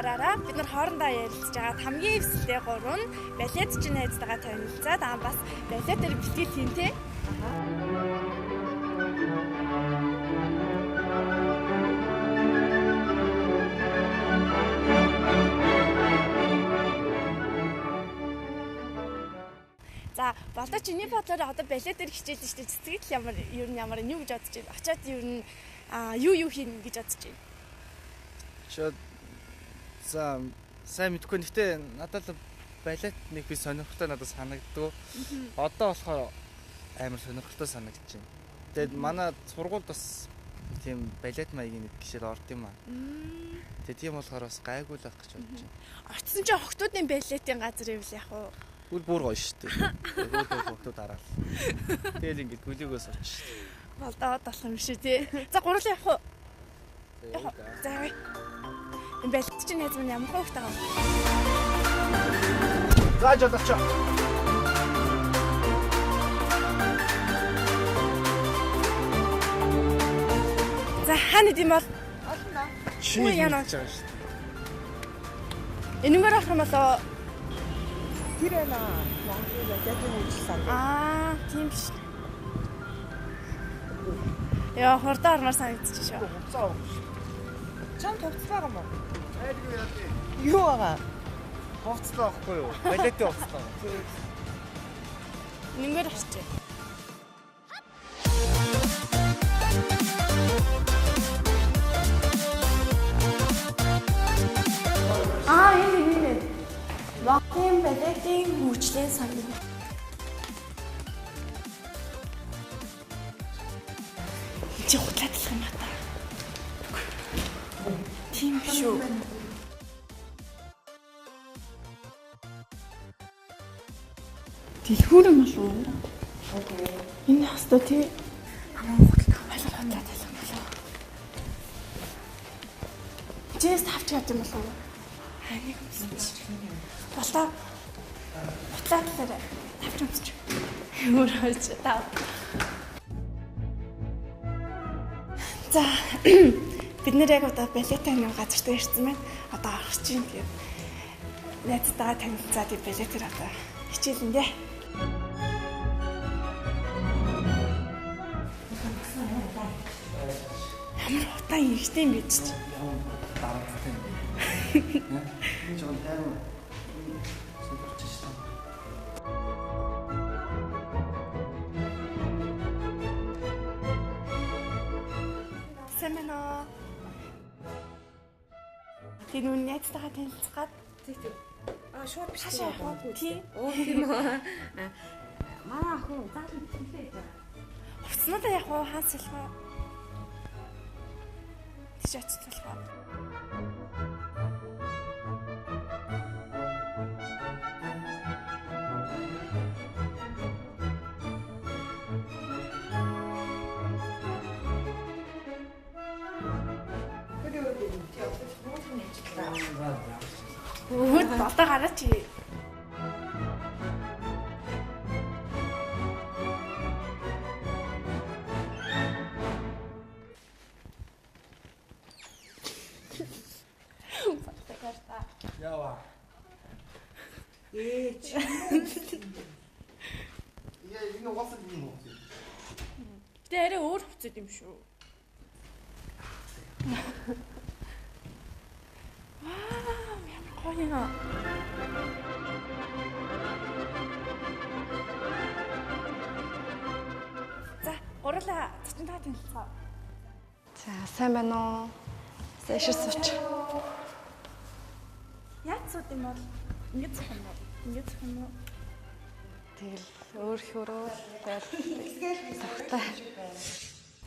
дугаараараа бид нар хоорондоо ярилцж байгаа хамгийн эвсэлтэй 3 нь балетчин найзтайгаа танилцаад бас балетээр бэлтгэл хийн тэ. За болоо чиний бодлоор одоо балетээр хичээлж штэ цэцгээд ер нь ямар юу гэж бодож байна? Очоод ер нь юу хийнэ гэж бодож байна? Шууд за сайн мэдгүй гэхдээ надад балет нэг би сонирхолтой надад санагддаг. Одоо болохоор амар сонирхолтой санагдаж байна. Тэгээд манай сургуульд бас тийм балет маягийн нэг гişэд орд юм аа. Тэгээд тийм болохоор бас гайгүй л байх гэж бодож байна. Очсон чи охтуудын балетын газар ивэл яг уу Үл бүр гоё шүү дээ. Өөр хүмүүс дараал. Тэгэл ингэж гүлээгөөс очиж шүү дээ. Болдоод болох юм шүү тий. За гурлаа явах уу? За явъя. Энэ балет чинь найз минь ямар хөөхтэй байгаа вэ? За жолооч. За хаана идэм бол? Олон доо. Чи яана гэж байгаа шүү дээ. Энэгээр авах юм болоо Тэр Монголын балетын үйлчлсэн. Тийм биш. Яа, хордоо армаар санагдчих шүү. Хуцаа авах шүү. Чам товцоо байгаа юм уу? Айдгүй яа тий. Юу байгаа? Хувцлаа авахгүй юу? Балетын хувцлаа. Энэгээр авчи. Энэ Монголын балетын хөгжлийн сан. Чи хутлаадлах юм аа та. Тийм шүү. Дэлгүүр юм болов уу? Энэ хаста тий. Хамаа хутлах байлаа хутлаадлах юм болов. Жээс тавч гад юм болов уу? Нэг болоо хутлаадлаарай. Тавч өмсч. Өөр хойч тав. За бид нэр яг одоо балетын нэг газар дээр ирсэн байна. Одоо орох чинь тэгээд найзтайгаа танилцаад балетээр одоо хичээлэн дээ. Ямар хутаан ихтэй юм гэж чи. Дараатай. Жон тайван. Сэмэнэ. Тэр нүн найзтайгаа танилцгаад Шууд биш хашаа явахгүй тий. Тийм үү. Манай охин заалын тэмлээ байгаа. Хувцснуудаа яг уу хаан салхаа. Тийш очицлаа. Өөд болоо гараач. Ява. Ээч. Яа, энэ угаасаа юм уу? Тэ арай өөр хувцас юм шүү. Ямар гоё. За, гурлаа цочинтаа танилцгаа. За, сайн байна уу? Сэшэр сууч. Яаж сууд юм бол ингэж зах юм бол ингэж зах юм уу? Тэгэл өөр хөрөө тэгэл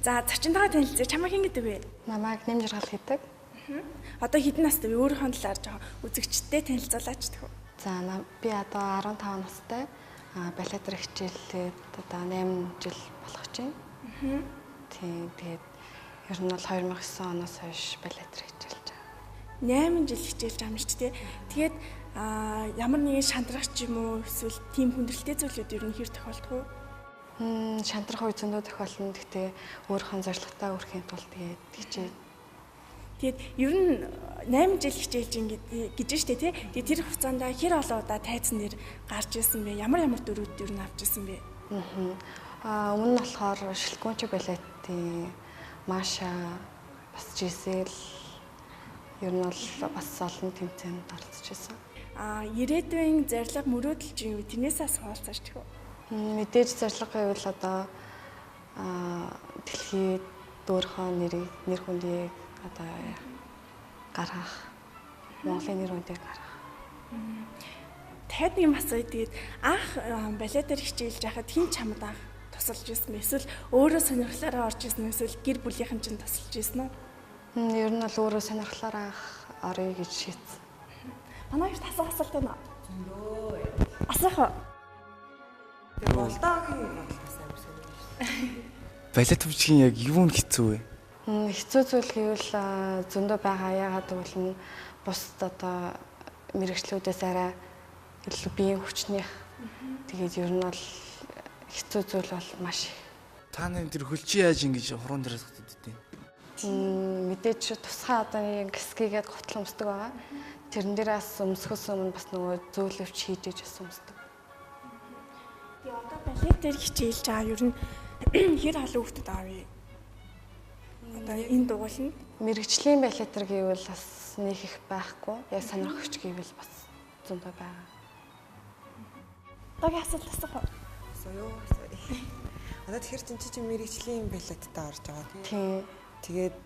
За, цочинтаа танилцъя. Чамаа хэн гэдэг вэ? намайг нэм жаргал гэдэг. Одоо хэдэн настай вэ? Өөрийнхөө талаар жоохон үзэгчтэй танилцуулаач тэгв. За, би одоо 15 настай. Балетээр хичээлээд одоо 8 жил болох чинь. Тийм, тэгээд ер нь бол 2009 оноос хойш балетээр хичээлж байгаа. 8 жил хичээлж байгаа юм шүү дээ. Тэгээд ямар нэгэн шантрах ч юм уу эсвэл тийм хүндрэлтэй зүйлүүд ер нь хэр тохиолдох вэ? Шантрах үе зөндөө тохиолдно. Гэхдээ өөрийнхөө зорилготаа хүрэхин тулд тэгээд хичээ. Тэгээд ер нь 8 жил хичээлж гэж штэ тий. Тэгээд тэр хугацаанд хэр олон удаа тайзан дээр гарч ирсэн бэ? Ямар дөрүүд ер нь авч ирсэн бэ? Өмнө нь болохоор шилгүүнч балетийн Маша бас Жисел ер нь бол бас олон тэмцээнд оролцож байсан. Ирээдүйн зорилго мөрөөдөл чинь юу? Тэрнээсээ хуваалцаач тэх үү? Мэдээж зорилго гэвэл одоо дэлхийд дөөрхөн нэр хүндийг одоо гаргах, Монголын нэр хүндийг гаргах. Таад юм асууя. Тэгээд анх балетаар хичээлж байхад хэн чамд анх тусалж ирсэн бэ? Эсвэл өөрөө сонирхлаараа орж ирсэн вэ? Эсвэл гэр бүлийнхэн чинь тусалж ирсэн үү? Ер нь бол өөрөө сонирхлаараа анх орё гэж шийдсэн. Манай их тасаа асуулт байна. Зөндөө. Асаах. Тэр болдоогийн бодлоос амар сонирхолтой. Балет бүжгийн яг юу нь хэцүү вэ? Хэцүү зүйл гэвэл зөндөө байгаа. Яагаад гэвэл бусд одоо мэрэгчлүүдээс арай илүү биеийн хүчнийх. Тэгээд ер нь бол хэцүү зүйл бол маш их. Та нарын тэр хөлчийн яаж ингэж хуруунд дээрээс хөтөддөг юм? Мэдээж тусгай одоо нэг гисгийгээд готл өмсдөг байгаа. Тэрэн дээрээс өмсөхөөс өмнө бас нөгөө зөөлөвч хийж бас өмсдөг. Тэгээ одоо балетээр хичээлж байгаа ер нь хэр халуун хүүхдэд аавь. Одоо энэ дугуйлна. Мэргэжлийн балетэр гэвэл бас нэг их байхгүй. Яг сонирхогч гэвэл бас зөндөө байгаа. Дагийн асуулт асуух. Соёо. Одоо тэгэхээр чи мэргэжлийн балеттай орж байгаа Тийм. Тэгээд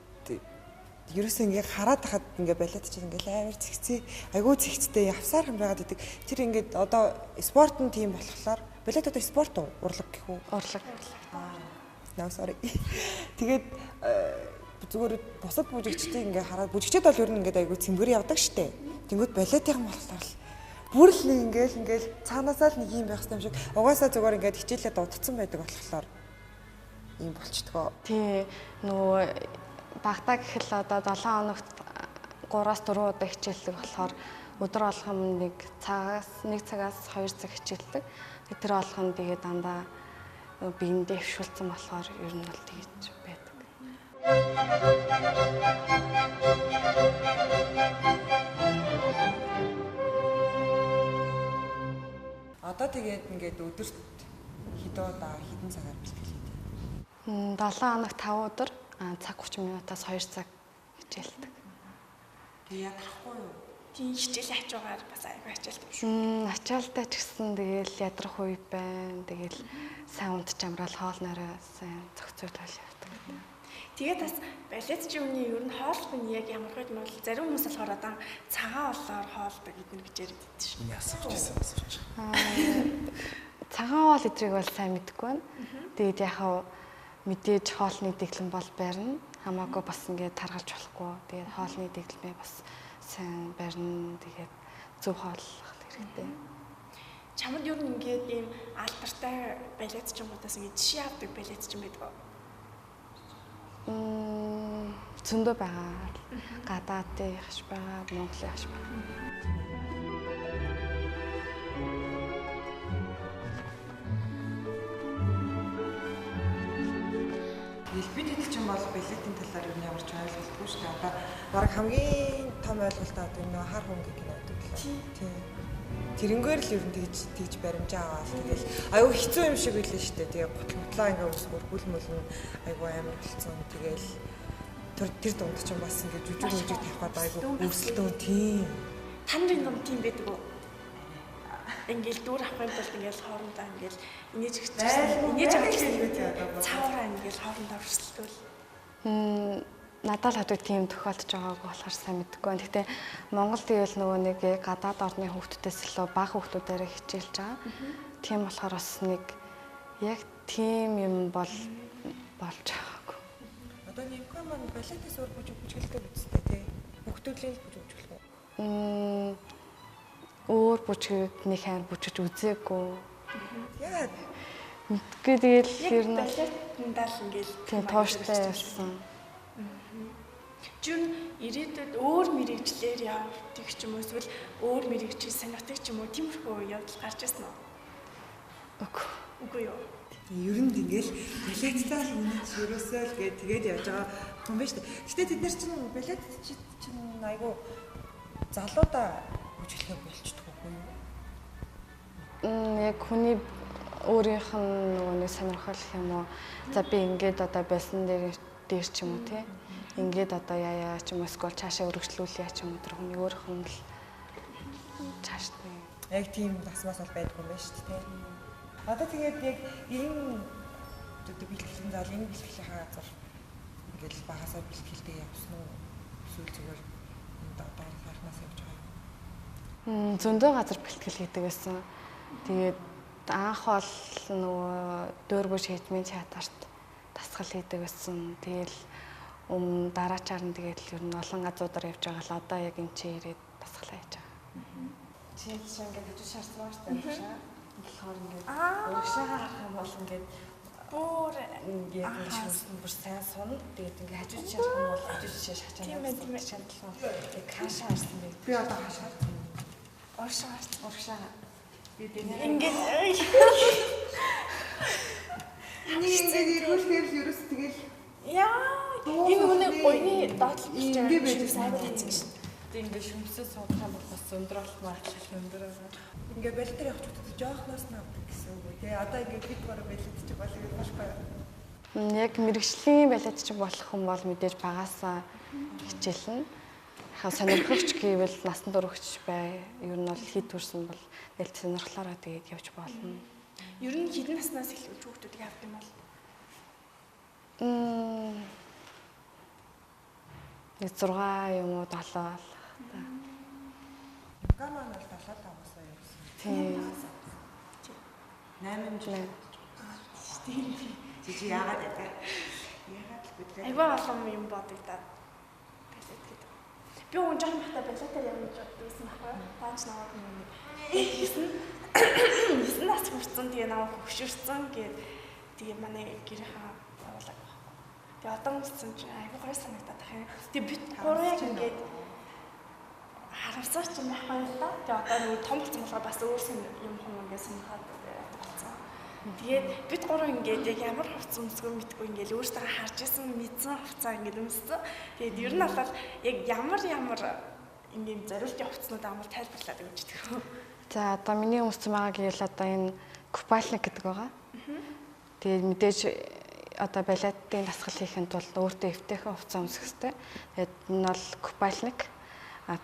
ерөөсөө ингээ хараад хахад ингээ балет чинь ингээ амар зэгцээ айгүй зэгцтэй явсаар юм байгаад идэг. Тэр ингээ одоо спорт нь тийм болохоор балет одоо спорт уу? Урлаг гэх үү? Урлаг. No sorry. Тэгээд зүгээр бусад бүжигчдийг ингээ хараад бүжигчд бол ер нь ингээ айгүй цэмбэр явдаг штэ. Тэнгүүд балетийн болохоор л бүр л ингээл цаанаасаа л нэг юм байх юм шиг угаасаа зүгээр ингээ хичээлээ дутцсан байдаг болохоор юм болчдгоо. Тий. Нөгөө багтаа гэхэл одоо 7 хоногт 3-4 удаа хичээлдэг болохоор өдөр болгон нэг цагаас 2 цаг хичээлдэг. Тэр болгон тэгээд дандаа биендээ хөвшүүлсэн болохоор ер нь бол тэгж байдаг. Одоо тэгээд ингээд өдөрт хэдэн цагаар бэлтгэл хийдэг? 7 хоног 5 өдөр цаг 30 минутаас 2 цаг хичээлдэг. Тэг ядрахгүй юу? Тийм хичээл хайж байгаагаар бас аягүй хичээлдэг шүү. Ачаалтай ч гэсэн тэгэл ядрах үе байна. Тэгэл сайн унтж амраал хоол нойроо сайн зохицуулал явдаг. Тэгээд бас балет чи үний ер нь хооллох нь яг ямар хойд мөн зарим хүмүүс болохоор одоо цагаан болоор хоолдог гэдэг гэж яриад байдаг шүү. Энэ асууж. Цагаан хоол эдрийг бол сайн мэдэхгүй байна. Тэгээд яхаа мэдээж хоолны дэглэм бол барина. Хамаагүй бас ингээд таргалж болохгүй. Тэгээд хоолны дэглэмээ бас сайн барина. Тэгээд зөв хооллох хэрэгтэй. Чамд ер нь ингээд ийм алдартай балет ч юм уутаас ингээд жишээ авдаг балет ч юм байдаг. Зөндөө байгаа. Гадаадын хаш байгаа, Монголын хаш байгаа. Бид хэд ч юм бол балетийн талаар юу ямар ч ойлголтгүй шүү дээ. Одоо баг хамгийн том ойлголт одоо энэ хар хөнгө кино гэдэг лээ. Тийм. Тэрнгээр л ер нь тэгж баримжаа аваад тэгэл аюу хэцүү юм шиг байлаа шүү дээ. Тэгээ готлотлаа ингээ өсгөр хүлмөлн аюу амар болцсон. Тэгэл тэр дунд ч бас ингээ жүжиг тавих гээд аюу өрсөлдөөн тийм. Тандрын дунд тийм байдаг уу? Ингээл дүүр авахын тулд ингээл хоорондоо ингээл инээж авчихсан цаавраа ингээл хоорондоо өрсөлдөөл. Надад л одоо тийм тохиолдож байгааг болохоор сайн мэдэхгүй байна. Гэхдээ Монгол тэгэл нөгөө нэг гадаад орны хүүхдүүдээс илүү бага хүүхдүүдээр хичээлж байгаа. Тийм болохоор бас нэг яг тийм юм болж байгаагүй. Одоо нэмхэн маань балетээс өөр бүжгэлтэй үстэй тий. Хүүхдүүдийн л бүжгэлгүй. Өөр бүжгүүд нэг хайр бүжгэж үзээгүй. Яагаад? Мэдгүй тэгэл ер нь балетндаа л ингээл тийм тууштай байсан. Жин ирээдүйд өөр мэрэгчлэр явдаг ч юм уу эсвэл өөр мэрэгчийг сонирхдаг ч юм уу тиймэрхүү явдал гарч ирсэн үү? Үгүй. Үгүй юу. Ер нь ингээл балеттай л үнэт ерөөсөө л тэгээд яаж байгаа юм байна шүү дээ. Гэтэ тэд нар чинь балет чинь айгу залуудаа үжиглэхэ болчдөг үгүй юу? Яг хүний өөрийнх нь нөгөө нэг сонирхол гэх юм уу. За би ингээд одоо болсон дээр ч юм уу тий. Ингээд одоо яа ч юм уу эсвэл цаашаа өргөжлүүлээ ч юм уу тэр хүний өөрийнх нь л цааштай. Яг тийм дасмаас бол байдгүй юм байна шүү дээ. Одоо тэгээд яг энэ бэлтгэлийн зал энэ бэлтгэлийн газар ингээд багасаа бэлтгэлтэй явсан уу? Эсвэл зүгээр одоо харнаас явж байгаа юм. Зөндөө газар бэлтгэл хийдэг байсан. Тэгээд анх бол нөгөө дөөргөж хэмжмийн театрт дасгал хийдэг байсан. Тэгэл дараачаар нь тэгээд ер нь олон газруудаар явж байгаа л одоо яг энэ чи ирээд дасгалаа хийж байгаа. Чи ингээд хажуу шаарсан ба штэ шаа. Тэгэхээр ингээд урагшаагаа харах юм бол ингээд бүр ингээд бүр сайн сон. Тэгээд ингээд хажуу шаарах юм бол хажуу шаарах чанар шаналсан. Тэгээд хаашаа харсан бэ? Би одоо хаашаа харсан. Урагшаа. Ингээд ингээд ирүүлэхээр л ерөөс тэгэл яа энэ үнэ гоёны доотлох гэж байгаа юм сайн байцсан шин. Тэг ингээд шүмсээ суудах юм бол бас өндөр болмаар өндөр байгаа. Ингээ балетаар явах хүмүүс жоохноос нь авдаг гэсэн үг үү. Тэгээ одоо ингээ бид бараг балет ч болох юм башгүй. Яг мэрэгжлийн балет ч болох хүн бол мэдээж багасаа хичээлнэ. Хаа сонирхогч гэвэл насан туршигч бай. Ер нь бол хит төрсөн бол ялт сонирхлоороо тэгээд явж болно. Ер нь хэдэн наснаас эхлүүлж хүүхдүүдийг авдаг юм бол? Нэг 6 юм уу 7 л. Гамаа бол 75 насаа явсан. Тийм. 8 жил. Чи яагаад гэдэг? Яагаад л бид Айгүй олон юм бодогдаад. Би እውን жоохон бахта балетаар явж байсан байхгүй. Таач наваад юм. Хийсэн нас хүрсэн тэгээ наваа хөвшөрсөн гээд тэгээ манай гэрийнхаа явуулаг байхгүй. Тэгээ одоо үссэн чи айгүй гоё санагдаад тах юм. Тэгээ бид гурав яг ингээд харамсаач юм байхгүй л да. Тэгээ одоо нэг том болсон болохоор бас өөрсөн юм хүн ингээд сонирхоод болсон. Тэгээд бид гурав ингээд яг ямар хувцас өмсгөө мэдгүй ингээд өөрсдөө харж исэн мэдсэн хувцас ингээд өмссөн. Тэгээд ер нь бол яг ямар ингээд зориултын хувцснууд амар тайлбарлаад өгчдөг. За одоо миний өмссөн байгаа гэвэл одоо энэ купальник гэдэг байгаа. Тэгээд мэдээж одоо балетын дасгал хийхэд бол өөртөө эвтэйхэн хувцас өмсөх хэрэгтэй. Тэгээд энэ бол купальник.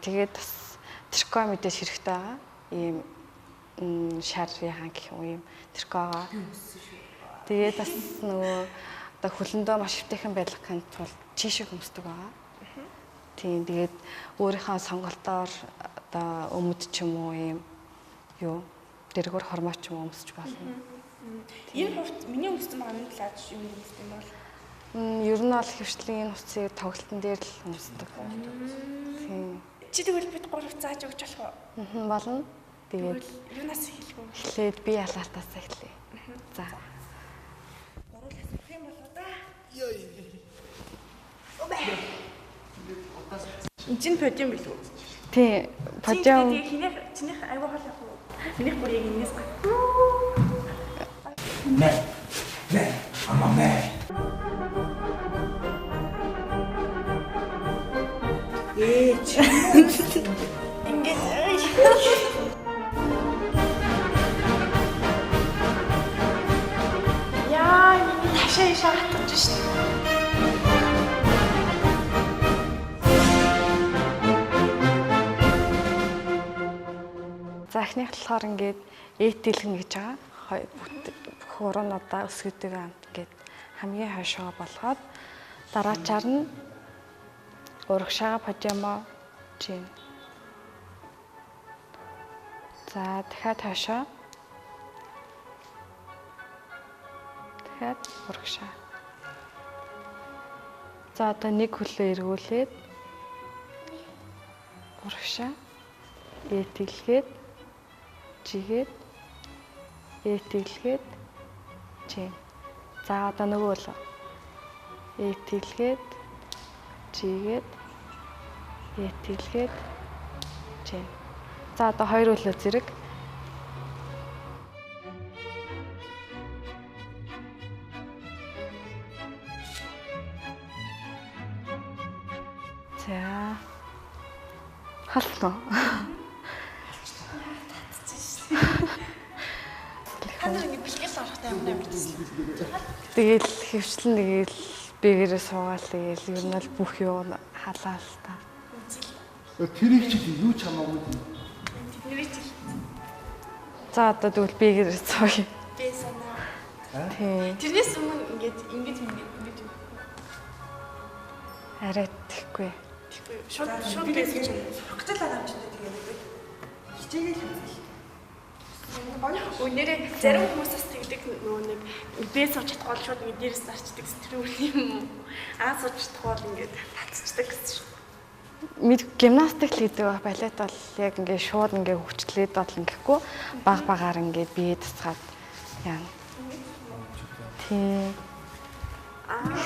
Тэгээд бас трико мэдээж хэрэгтэй байгаа. Ийм шаррын гэх юм трикогаа. Тэгээд бас нөгөө одоо хөлөндөө маш эвтэйхэн байх тул чишиг өмсдөг байгаа. Тийм тэгээд өөрийнхөө сонголтоор одоо өмд ч юм уу ийм юу дэргөр хормоо ч юм өмсөж болно. Энэ хувцас миний өмссөн байгаа нь лаач юм өмсдөг юм бол ер нь бол хөвчлийн энэ хувцсыг тоглолтын дээр л өмсдөг. Тийм. Чи тэгвэл бид гурав зааж өгч болох уу? Болно. Тэгээд юунаас хэлэхгүй. эхлээд би ялаалтаас эхлэе. За. Гурав л асуух юм болоо да. Энд чинь подиум билүү? Тий, подиум. Чинийх аюу хол явах уу? Минийх бүр яг энэс гоо. Mẹ, I'm a man. Ингээд яа, хашаа шахтаж шин. За эхнийх болохоор ингээд ээтэлгэн гэж байгаа. Хуран удаа өсгөдөг амт ингээд хамгийн хойшоо болгоод дараачаар нь урагшаа подиумо чинь. За дахиад хойшоо. Дахиад урагшаа. За одоо нэг хөлөө эргүүлээд урагшаа ээтэлгээд жигээд ээтэлгээд чинь. За одоо нөгөө л ээтэлгээд жигээд ээтэлгээд чинь. За одоо хоёр хөлөө зэрэг. За. Хална. Та нар ингэ бэлгэл орохдоо ямар мэдсэн. Тэгэл хөвчлэн тэгэл бэгээрээ суугаал тэгэл ер нь бол бүх юу халаал та. тэрийг чи юу ч хамаагүй. Тэдний ч За одоо тэгвэл бэгээрээ сууя. би санаа. Тий. Тэрнээс өмнө ингэж Арай тэхгүй. шууд бээс гэж Сурагчл байгаа юм чинь тэгээд хичээгээл үзэл. Өнөөдөр зарим хүмүүс бас тэгдэг нөгөө нэг бээс сууж чадахгүй шууд ингэ дээрээс зарчдаг тэр үл юм уу? Аа сууж чадахгүй ингээд татцдаг гэсэн шүү. Гимнастик л гэдэг ба балет бол яг ингээ шууд ингээ хөвчлээд бол ингэхгүй баг багаар ингээ бие тасгаад яана. Тий.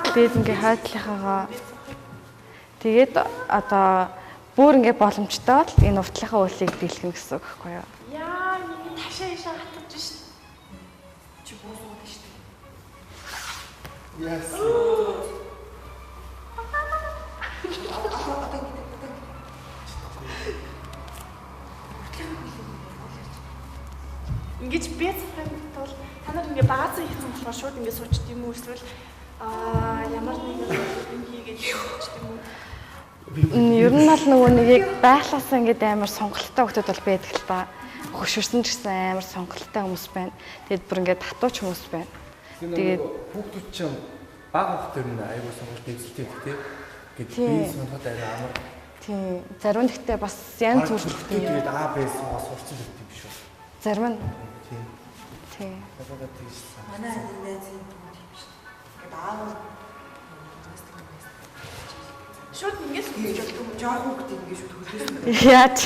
Тэгээд ингээ хайдлахаа тэгээд одоо бүр ингээ боломжтой бол энэ уртлахаа үйлийг дийлгэн гэсэн үг байхгүй юу? Яа, миний ташаа ишээ хатгаж шít. Чи буусууд шүү дээ. Яс. Ингэж бие цахахын тулд та нар ингээ баазаа хийсэн болохоор шууд ингээ суучд юм уу эсвэл ямар нэг юм хийгээд суучд юм уу? Ер нь бол нөгөө нэг яг байхлаасаа ингээд амар сонголттой хүмүүс бол байдаг л та. Хөшөрсөн ч гэсэн амар сонголттой хүмүүс байна. Тэгэд бүр ингээд татууч хүмүүс байна. Тэгээд хүүхдүүд чинь баг хөх төр нь аягүй сонголт эзэлтэй тий. Гэт би сонголт арай амар. Тийм. Зарим нь гэхдээ бас янз бүр тэгээд А Б суугаа сурцсан гэдэг юм шүү. зарим нь Тийм. тийм. Тэгээд тийшсэн. Манай найз юм юм шүү. Ингээд аав Шууд ингэ сууж болдог юм. жоох хүүхд ингээд шууд хөлөөс. Яаж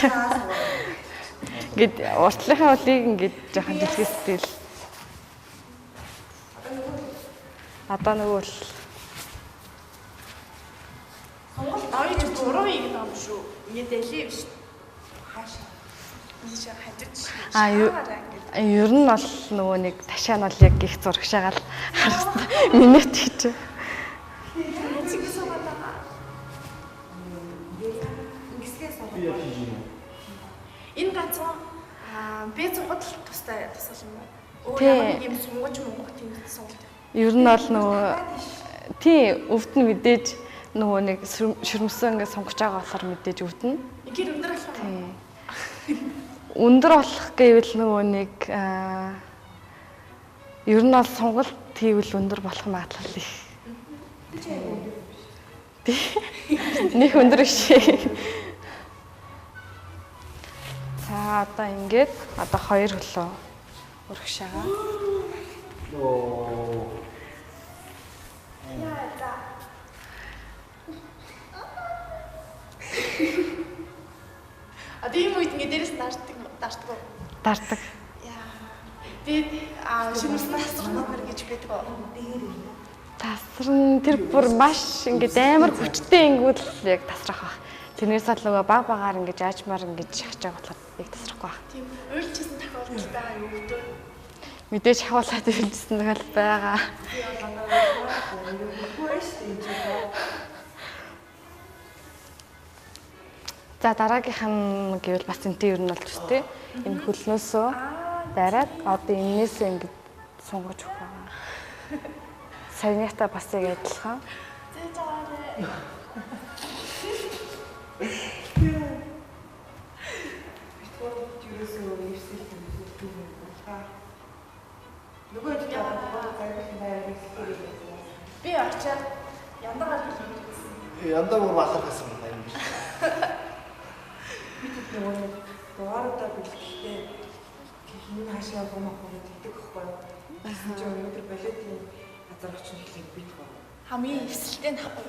гэд уртлахын улыг ингээд жоохон дэлгэстэл одоо нөгөө л Сонголт авъя гэж буруу юм юм шүү. Ингэ дэлий биш. Хаашаа. Ийшээ хажиж. ер нь бол нөгөө нэг ташаа нь бол яг их зурагшаагаал харсан. Минут гэж. Энэ ганцхан би зугад тустай тусал юм уу? Тий. Ямар нэг юм сунгаж монгох тийм сонголт. Ер нь бол нөгөө тий өвд нь мэдээж нөгөө нэг шүрмсэн ингээд сонгож байгаа болохоор мэдээж өвд нь. Гэр өндөр болох юм. Тий. Өндөр болох гэвэл нөгөө нэг ер нь бол сонголт хийвэл өндөр болох магадлал их. Нэг өндөр биш. За одоо ингээд одоо хоёр хөлөө урагшаага. Оо. Яа за. А тийм үед ингэ дээрээс дартдаг. Дардаг. Яа. Тэгээд шүмснээс асуухнаар гэж байдаг. Тасран тэр бүр маш ингээд амар хүчтэй ингүүл яг тасрах байх. Тэрнээс л нөгөө баг багаар ингээд аажмаар ингээд шахаж байгаа болохоор яг тасрахгүй байх. Тийм уйлчсан тохиолдол байгаа юу гэдэг. Мэдээж хавуулаад үлдсэн тохиол байгаа. За дараагийнх нь гэвэл бас энтэй ер нь бол төстэй. Энэ хөлнөөсөө дараад одоо энээсээ ингээд сунгаж өгөх байгаа. Саяната бас яг адилхан. Зээ заарэ. Нөгөө ч яагаад зарим байрыг хэлсэн. Би очиад яндагаар хэлсэн. Янда бүр бахархсан юм биш. Бид нөгөө дугааруудаа бэлтгэхдээ хин хаашаа гомохоо гэдэг байхгүй юу? Тэгсэн чинь өнөөдөр балетын газар очин хэлийг бид гоо. Хамгийн эвсэлтэй нахгүй.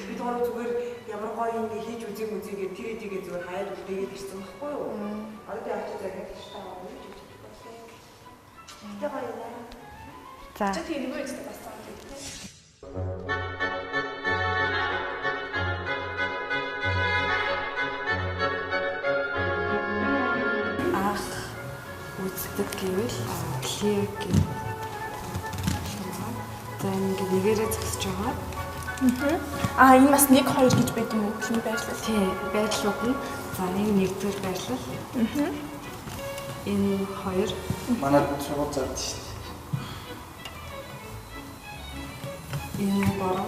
Бид гоо зүгээр ямар гоё ингэ хийж үзээгээ тэр эдигээ зүгээр хайр үлдээгээд ирсэн байхгүй юу? Одоо очиж загнаад штаа гоё гэж боддог боллоо. Тэ гоё яа. За Чи тийм нэг үстэй бас цааш гэдэг. үздэг гэвэл плег гэх. За ингээд нэгээрээ зогсож байгаа. Энэ бас 1 2 гэж байд юм уу? Хин байрлал. Тий, байрлалууд нь за нэг нэгдүгээр байрлал. Энэ 2, Манайд шууд заадаг шүү дээ. энэ 3.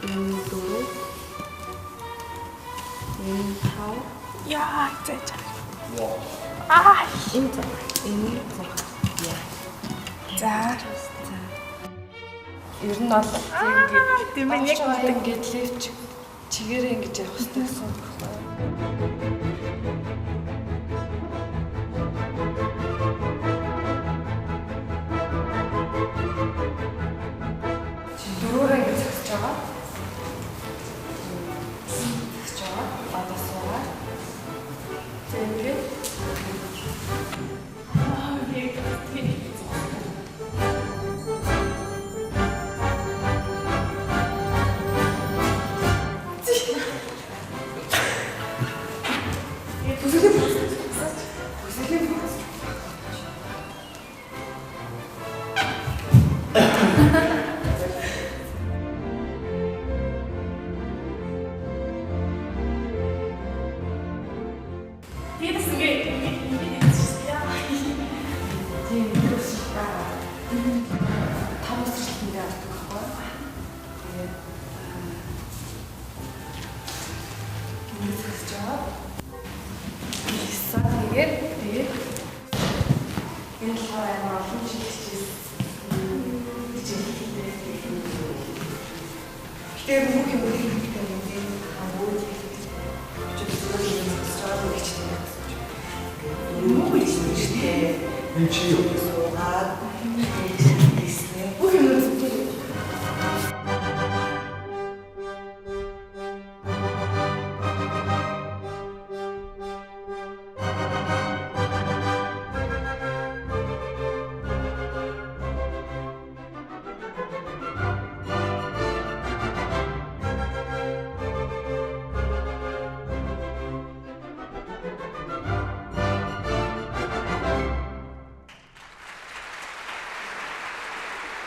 Энэ 4. Энэ 5. Яа, зээч. Вау. Энэ 6. Энэ 6. Яа. За. Ер нь бол ингээд тийм ээ, яг ингээд левч чигээрээ ингэж явах хэрэгтэй гэсэн үг байна. Дөрөөрөө ингэж зогсож байгаа. Зогсож байгаа. Одоо суугаад. Тэгээд Тиймээс ингээд яа. тийм төрөсөж байгаа. Тамаас хэлэндээ авдаг байхгүй. Тэгээд ингэ зогсож байгаа. Ихсэн тэгээд энэ болохоор амар олон жил хичээлээ. Тэгээд бүх юм хэрэгтэй юм тийм амгүй чөлөөтэй зогсож байгаа гэж хэлсэн. Муу гэж шүү дээ. Энэ чи юу? Суугаад хийснэ. Бүх юм зүгтэй.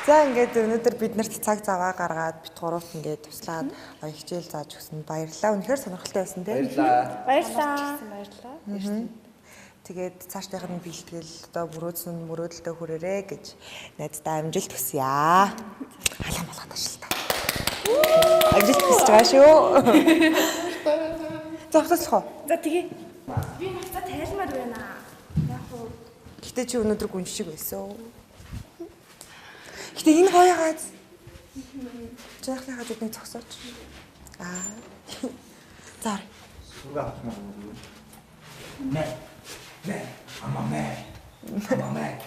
За ингээд өнөөдөр бид нарт цаг заваа гаргаад бит гуравт ингээд туслаад гоё хичээл зааж өгсөнд баярлалаа. Үнэхээр сонирхолтой байсан тийм. Баярлалаа. Тэгээд цаашдынх нь бэлтгэл одоо мөрөөдөлтөй хүрээрээ гэж найздаа амжилт хүсье. Халаан болгоод ажилтаа. Амжилт хүсэж байгаа шүү. Завтаслах уу? За тэгээ. Би нацаа тайлмаар байна. Яг уу. Гэтэ чи өнөөдөр гүн шиг байсан. Гэтэ энэ гоё газ. Жаахны хажуудыг зогсооч. За. Суга. Мэ. I'm a man.